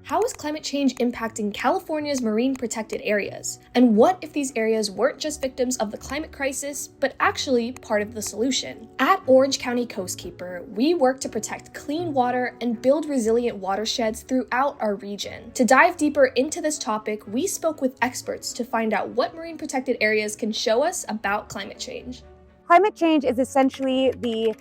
How is climate change impacting California's marine protected areas? And what if these areas weren't just victims of the climate crisis, but actually part of the solution? At Orange County Coastkeeper, we work to protect clean water and build resilient watersheds throughout our region. To dive deeper into this topic, we spoke with experts to find out what marine protected areas can show us about climate change. Climate change is essentially the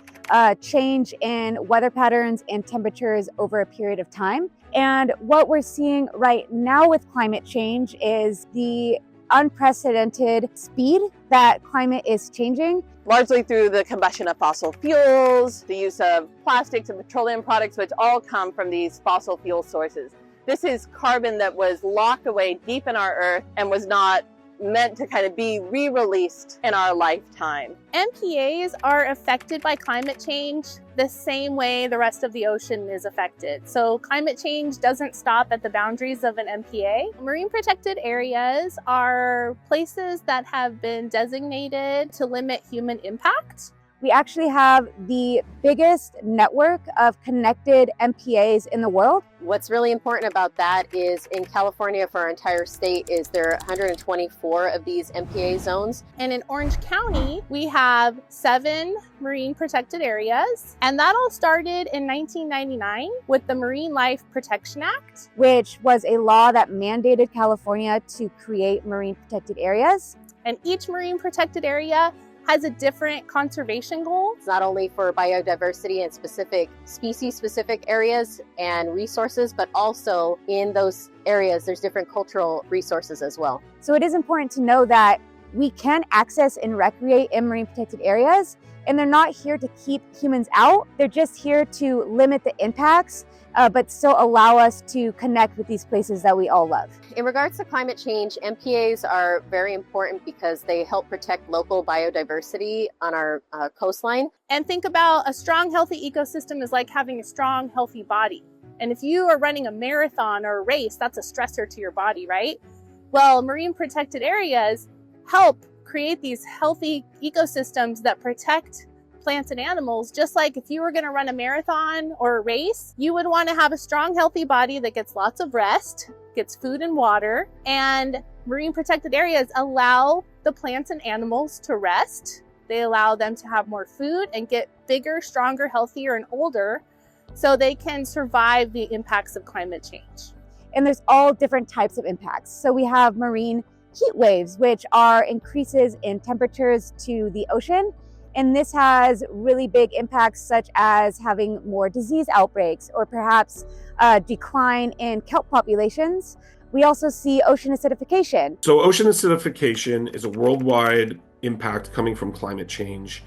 change in weather patterns and temperatures over a period of time. And what we're seeing right now with climate change is the unprecedented speed that climate is changing. Largely through the combustion of fossil fuels, the use of plastics and petroleum products, which all come from these fossil fuel sources. This is carbon that was locked away deep in our earth and was not meant to kind of be re-released in our lifetime. MPAs are affected by climate change the same way the rest of the ocean is affected. So climate change doesn't stop at the boundaries of an MPA. Marine protected areas are places that have been designated to limit human impact. We actually have the biggest network of connected MPAs in the world. What's really important about that is in California for our entire state is there are 124 of these MPA zones. And in Orange County, we have 7 marine protected areas. And that all started in 1999 with the Marine Life Protection Act, which was a law that mandated California to create marine protected areas. And each marine protected area has a different conservation goal. It's not only for biodiversity and specific species-specific areas and resources, but also in those areas, there's different cultural resources as well. So it is important to know that we can access and recreate in marine protected areas, and they're not here to keep humans out. They're just here to limit the impacts, but still allow us to connect with these places that we all love. In regards to climate change, MPAs are very important because they help protect local biodiversity on our coastline. And think about a strong, healthy ecosystem is like having a strong, healthy body. And if you are running a marathon or a race, that's a stressor to your body, right? Well, marine protected areas help create these healthy ecosystems that protect plants and animals. Just like if you were going to run a marathon or a race, you would want to have a strong, healthy body that gets lots of rest, gets food and water, and marine protected areas allow the plants and animals to rest. They allow them to have more food and get bigger, stronger, healthier, and older so they can survive the impacts of climate change. And there's all different types of impacts. So we have marine heat waves, which are increases in temperatures to the ocean. And this has really big impacts such as having more disease outbreaks or perhaps a decline in kelp populations. We also see ocean acidification. So ocean acidification is a worldwide impact coming from climate change.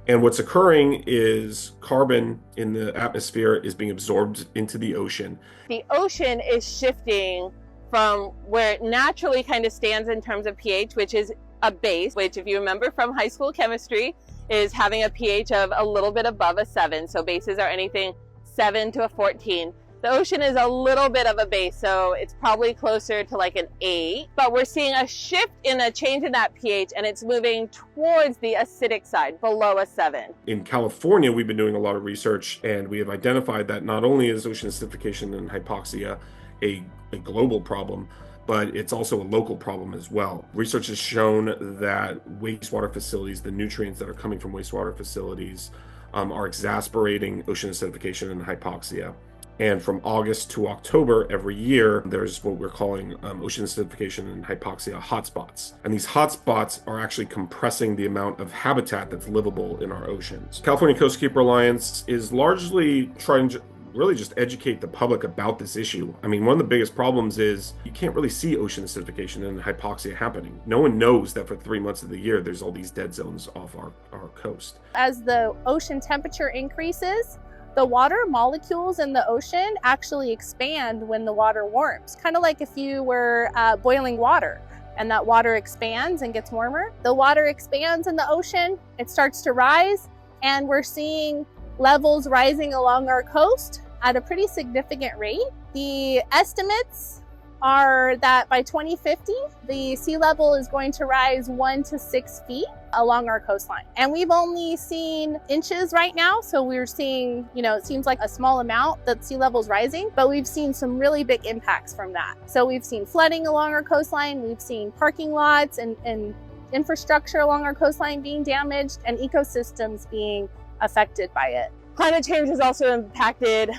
And what's occurring is carbon in the atmosphere is being absorbed into the ocean. The ocean is shifting from where it naturally kind of stands in terms of pH, which is a base, which if you remember from high school chemistry, is having a pH of a little bit above a 7. So bases are anything 7 to a 14. The ocean is a little bit of a base, so it's probably closer to like an 8. But we're seeing a shift in a change in that pH, and it's moving towards the acidic side, below a 7. In California, we've been doing a lot of research, and we have identified that not only is ocean acidification and hypoxia a global problem, but it's also a local problem as well. Research has shown that wastewater facilities, the nutrients that are coming from wastewater facilities, are exacerbating ocean acidification and hypoxia. And from August to October every year, there's what we're calling ocean acidification and hypoxia hotspots. And these hotspots are actually compressing the amount of habitat that's livable in our oceans. California Coastkeeper Alliance is largely trying to really just educate the public about this issue. I mean, one of the biggest problems is you can't really see ocean acidification and hypoxia happening. No one knows that for 3 months of the year, there's all these dead zones off our coast. As the ocean temperature increases, the water molecules in the ocean actually expand when the water warms. Kind of like if you were boiling water and that water expands and gets warmer. The water expands in the ocean, it starts to rise, and we're seeing levels rising along our coast at a pretty significant rate. The estimates are that by 2050, the sea level is going to rise 1 to 6 feet. along our coastline. And we've only seen inches right now. So we're seeing, it seems like a small amount that sea level's rising, but we've seen some really big impacts from that. So we've seen flooding along our coastline. We've seen parking lots and infrastructure along our coastline being damaged and ecosystems being affected by it. Climate change has also impacted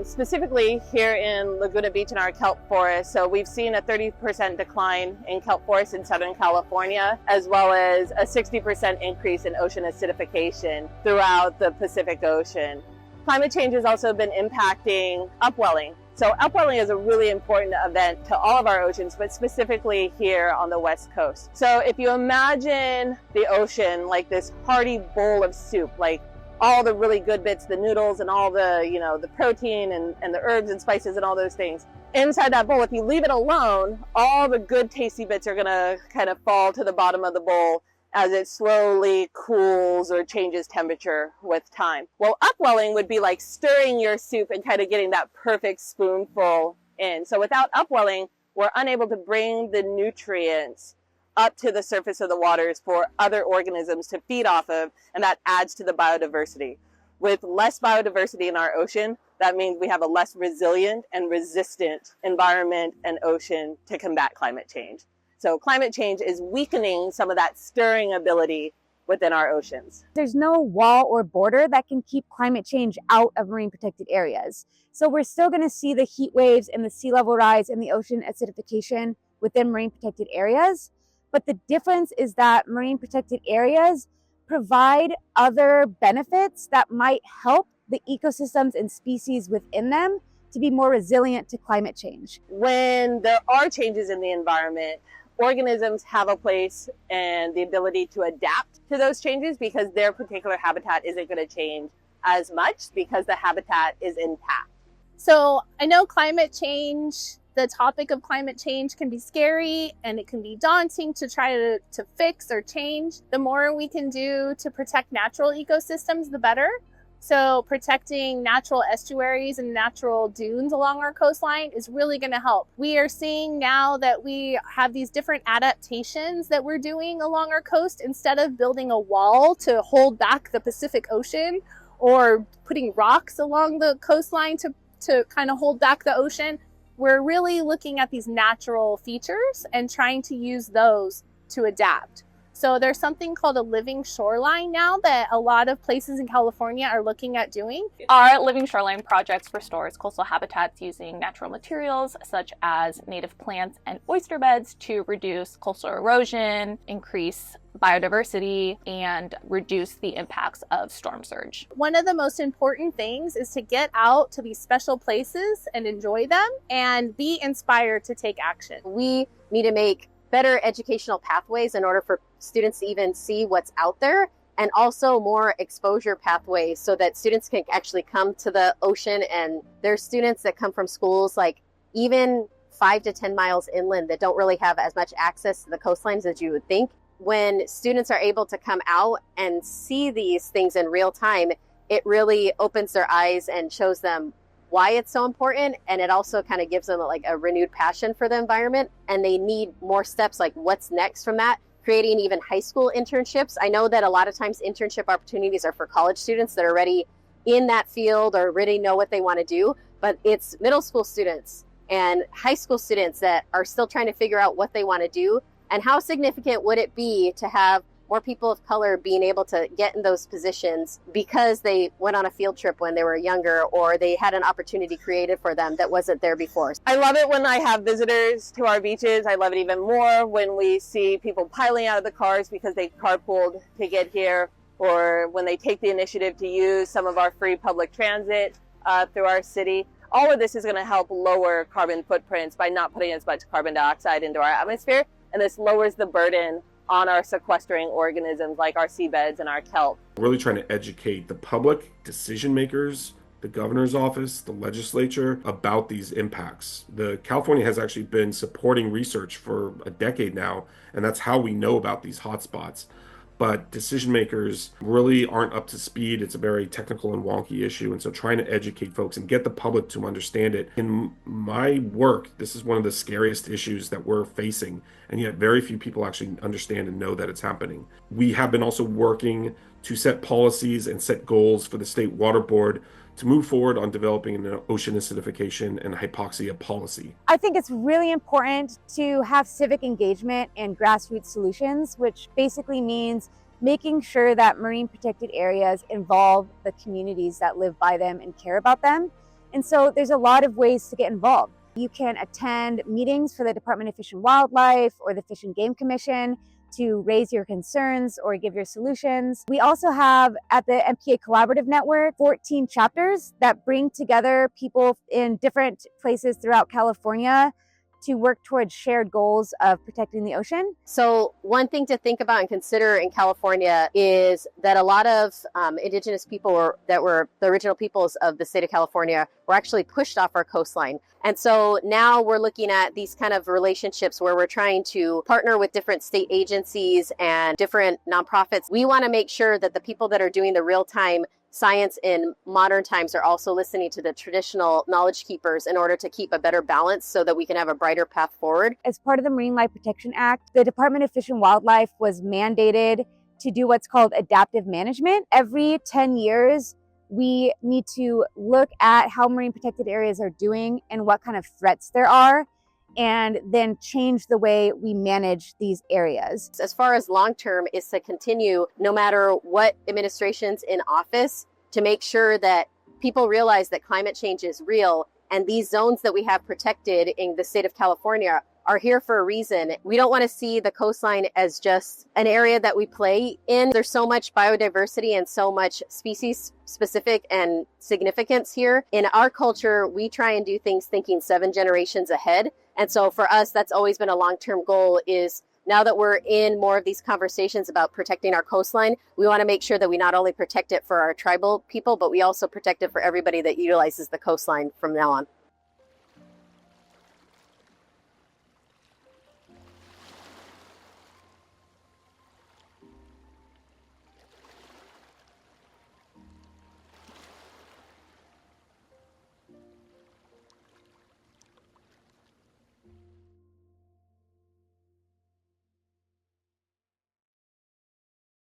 specifically here in Laguna Beach in our kelp forest. So we've seen a 30% decline in kelp forests in Southern California, as well as a 60% increase in ocean acidification throughout the Pacific Ocean. Climate change has also been impacting upwelling. So upwelling is a really important event to all of our oceans, but specifically here on the West Coast. So if you imagine the ocean like this hearty bowl of soup, like all the really good bits, the noodles and all the, the protein and the herbs and spices and all those things. Inside that bowl, if you leave it alone, all the good tasty bits are gonna kind of fall to the bottom of the bowl as it slowly cools or changes temperature with time. Well, upwelling would be like stirring your soup and kind of getting that perfect spoonful in. So without upwelling, we're unable to bring the nutrients up to the surface of the waters for other organisms to feed off of, and that adds to the biodiversity. With less biodiversity in our ocean, that means we have a less resilient and resistant environment and ocean to combat climate change. So climate change is weakening some of that stirring ability within our oceans. There's no wall or border that can keep climate change out of marine protected areas. So we're still going to see the heat waves and the sea level rise and the ocean acidification within marine protected areas. But the difference is that marine protected areas provide other benefits that might help the ecosystems and species within them to be more resilient to climate change. When there are changes in the environment, organisms have a place and the ability to adapt to those changes because their particular habitat isn't going to change as much because the habitat is intact. So I know climate change, the topic of climate change can be scary and it can be daunting to try to fix or change. The more we can do to protect natural ecosystems, the better. So protecting natural estuaries and natural dunes along our coastline is really going to help. We are seeing now that we have these different adaptations that we're doing along our coast. Instead of building a wall to hold back the Pacific Ocean or putting rocks along the coastline to kind of hold back the ocean, we're really looking at these natural features and trying to use those to adapt. So there's something called a living shoreline now that a lot of places in California are looking at doing. Our living shoreline projects restores coastal habitats using natural materials such as native plants and oyster beds to reduce coastal erosion, increase biodiversity, and reduce the impacts of storm surge. One of the most important things is to get out to these special places and enjoy them and be inspired to take action. We need to make better educational pathways in order for students to even see what's out there, and also more exposure pathways so that students can actually come to the ocean. And there's students that come from schools like even 5 to 10 miles inland that don't really have as much access to the coastlines as you would think. When students are able to come out and see these things in real time, it really opens their eyes and shows them why it's so important. And it also kind of gives them like a renewed passion for the environment. And they need more steps like what's next from that, creating even high school internships. I know that a lot of times internship opportunities are for college students that are already in that field or already know what they want to do, but it's middle school students and high school students that are still trying to figure out what they want to do. And how significant would it be to have more people of color being able to get in those positions because they went on a field trip when they were younger or they had an opportunity created for them that wasn't there before. I love it when I have visitors to our beaches. I love it even more when we see people piling out of the cars because they carpooled to get here, or when they take the initiative to use some of our free public transit through our city. All of this is going to help lower carbon footprints by not putting as much carbon dioxide into our atmosphere, and this lowers the burden on our sequestering organisms like our seabeds and our kelp. We're really trying to educate the public, decision makers, the governor's office, the legislature about these impacts. California has actually been supporting research for a decade now, and that's how we know about these hotspots. but decision makers really aren't up to speed. It's a very technical and wonky issue. And so trying to educate folks and get the public to understand it. In my work, this is one of the scariest issues that we're facing, and yet very few people actually understand and know that it's happening. We have been also working to set policies and set goals for the State Water Board to move forward on developing an ocean acidification and hypoxia policy. I think it's really important to have civic engagement and grassroots solutions, which basically means making sure that marine protected areas involve the communities that live by them and care about them. And so there's a lot of ways to get involved. You can attend meetings for the Department of Fish and Wildlife or the Fish and Game Commission to raise your concerns or give your solutions. We also have at the MPA Collaborative Network 14 chapters that bring together people in different places throughout California to work towards shared goals of protecting the ocean. So one thing to think about and consider in California is that a lot of indigenous people that were the original peoples of the state of California were actually pushed off our coastline. And so now we're looking at these kind of relationships where we're trying to partner with different state agencies and different nonprofits. We want to make sure that the people that are doing the real-time science in modern times are also listening to the traditional knowledge keepers in order to keep a better balance so that we can have a brighter path forward. As part of the Marine Life Protection Act, the Department of Fish and Wildlife was mandated to do what's called adaptive management. Every 10 years, we need to look at how marine protected areas are doing and what kind of threats there are, and then change the way we manage these areas. As far as long-term is to continue, no matter what administration's in office, to make sure that people realize that climate change is real and these zones that we have protected in the state of California are here for a reason. We don't want to see the coastline as just an area that we play in. There's so much biodiversity and so much species specific and significance here. In our culture, we try and do things thinking 7 generations ahead. And so for us, that's always been a long-term goal is now that we're in more of these conversations about protecting our coastline, we want to make sure that we not only protect it for our tribal people, but we also protect it for everybody that utilizes the coastline from now on.